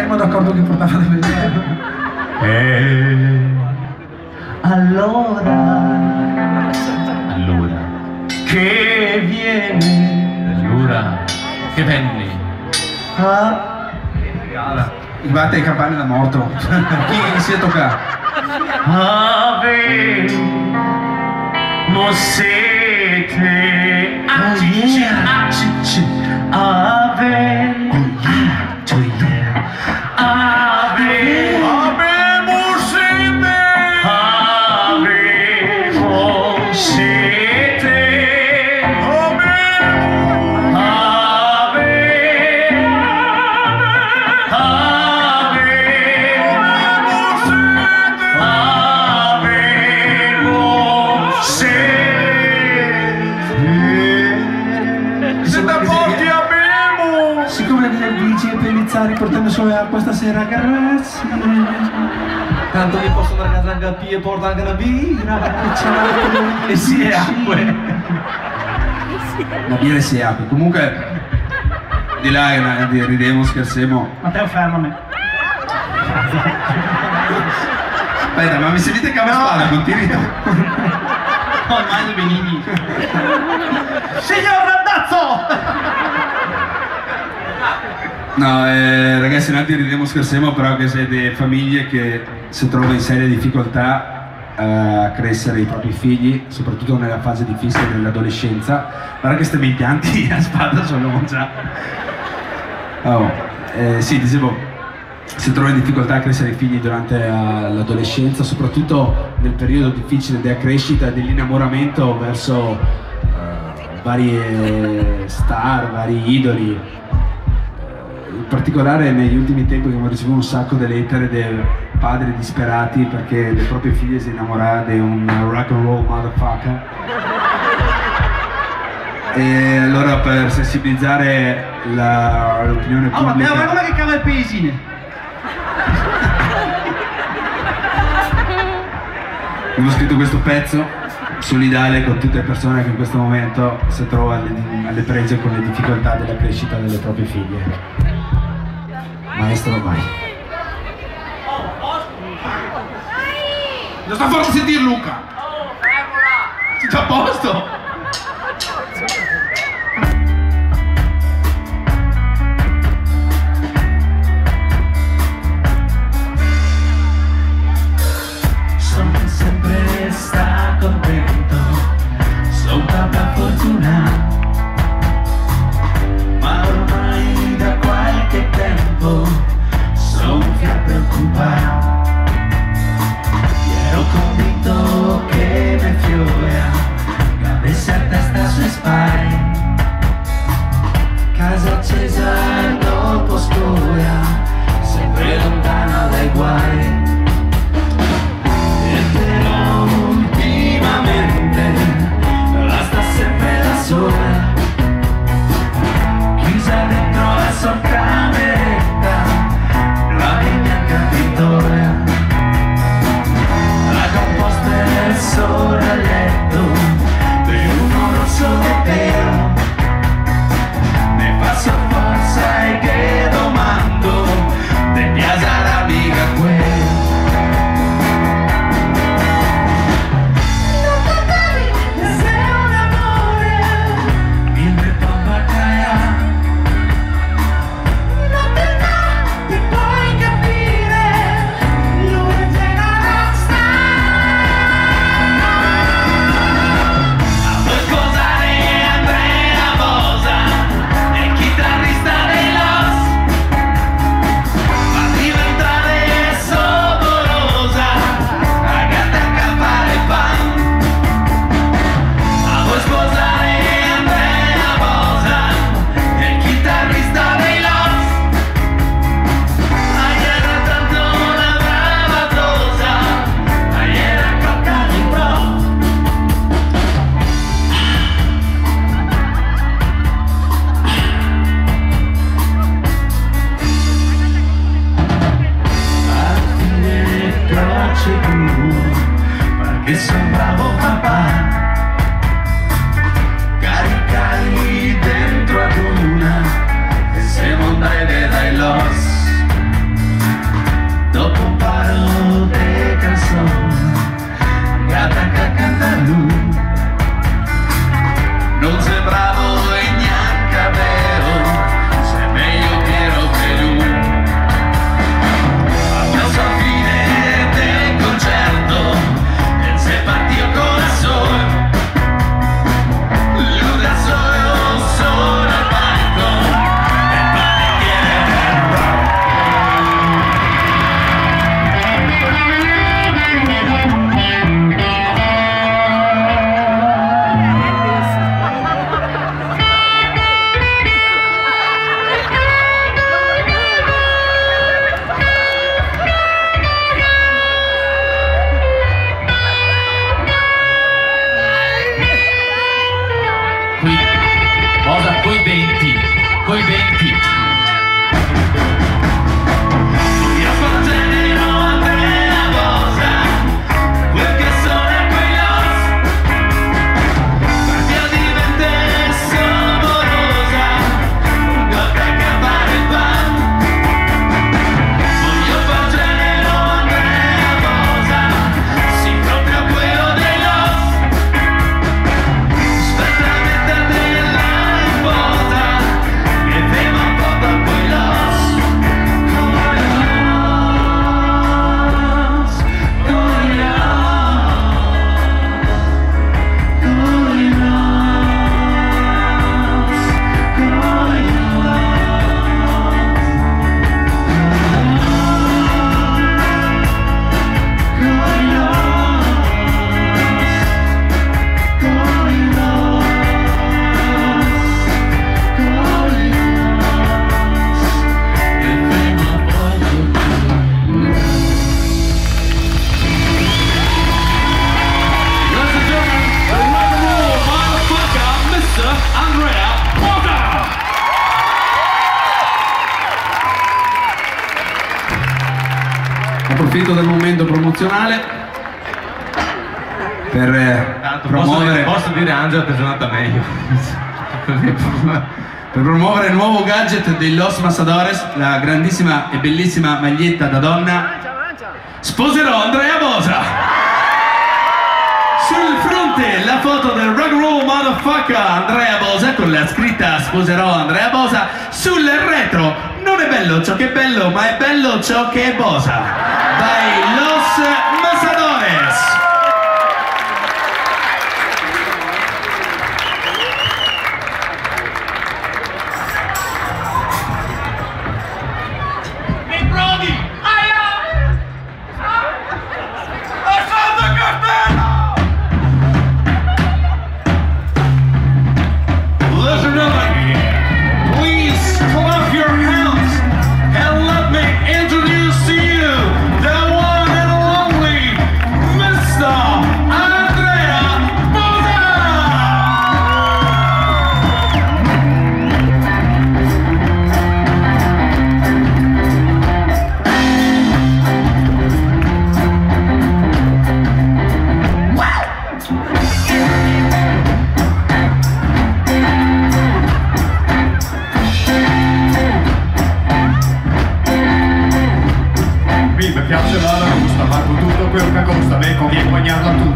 fermo d'accordo che portava da vedere. Allora che viene, allora che venne. Batte le campane da morto. Chi si è toccato? Avemo sete, accici, Siccome le bici e Pellizzari portano solo acqua stasera, grazie. Tanto mi possono ragazzi anche a piedi e porta anche una birra. E sì, è acqua. La birra e sì, acqua. Comunque, di là ridemo, scherziamo. Matteo, fermami. Aspetta, ma mi sentite che a spalla, continui tu. Ormai due benigni. Signor Randazzo! No, ragazzi, noi ridemo, scherziamo, però che siete famiglie che si trovano in serie difficoltà a crescere i propri figli, soprattutto nella fase difficile dell'adolescenza. Guarda che questi impianti a spada sono già... sì, dicevo, si trova in difficoltà a crescere i figli durante l'adolescenza, soprattutto nel periodo difficile della crescita e dell'innamoramento verso varie star, vari idoli. In particolare negli ultimi tempi abbiamo ricevuto un sacco di lettere dei padri disperati perché le proprie figlie si innamoravano di un rock and roll motherfucker. E allora, per sensibilizzare l'opinione pubblica... Matteo, guarda che cava il pesine! Abbiamo scritto questo pezzo solidale con tutte le persone che in questo momento si trovano alle prese con le difficoltà della crescita delle proprie figlie. Maestro, vai. Non sta forte a sentire Luca! Tutto a posto! Sono sempre stato contento, sono papà fortunato, ma ormai da qualche tempo sono già preoccupato. Ero convinto che me fiora, che avessi approfitto del momento promozionale per promuovere. Posso dire Angelo ti è suonata meglio. Per promuovere il nuovo gadget dei Los Masadores, la grandissima e bellissima maglietta da donna. Sposerò Andrea Bosa. Sul fronte la foto del rock roll motherfucker Andrea Bosa con la scritta sposerò Andrea Bosa. Sul retro non è bello ciò che è bello, ma è bello ciò che è Bosa. Dai Los Masadores.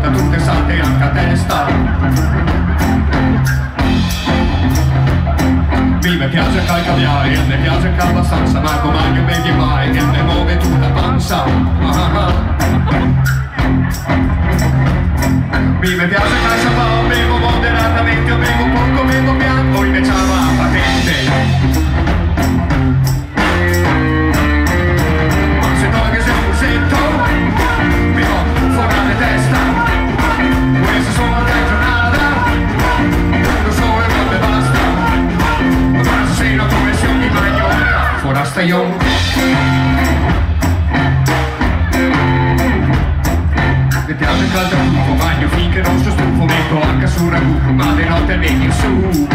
Tutte salte anche a testa. Mi piace il caviare, mi piace il abbastanza, ma come io bevi mai, e mi muove tutta panza. Mi piace il sapao, bevo moderatamente, o bevo poco, bevo bianco, invece la patente. Ma se togli se un musetto, mi ho fuori testa. Questa sono la giornata, non so e non me basta. Ma se non come se mi bagno, forasta io. Mi piace il caldo tutto, bagno finché non sto stufo, metto anche sul ragù, ma le notte vieni su.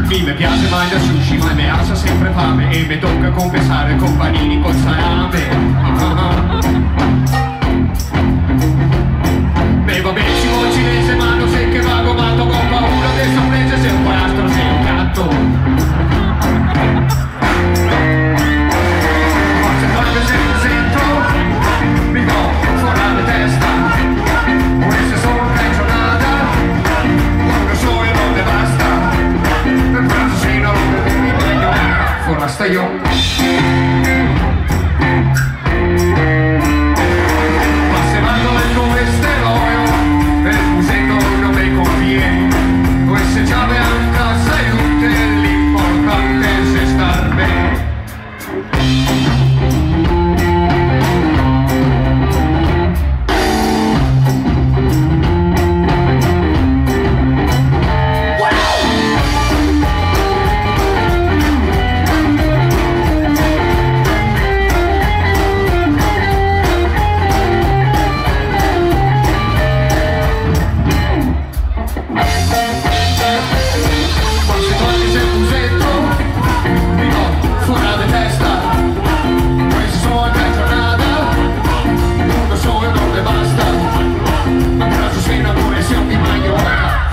Mi piace mangiare sushi, ma mi alza sempre fame e mi tocca compensare con panini col salame. Bevo benissimo cinese, ma non sei che vago matto, con paura del sorprese, sei un palastro, sei un gatto. Ma se proprio se mi sento, mi do fuori la testa. Queste sono tre giornate, quando so e non ne basta. Per pranzo se non mi bagno, forasta io.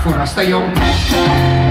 Forasta io.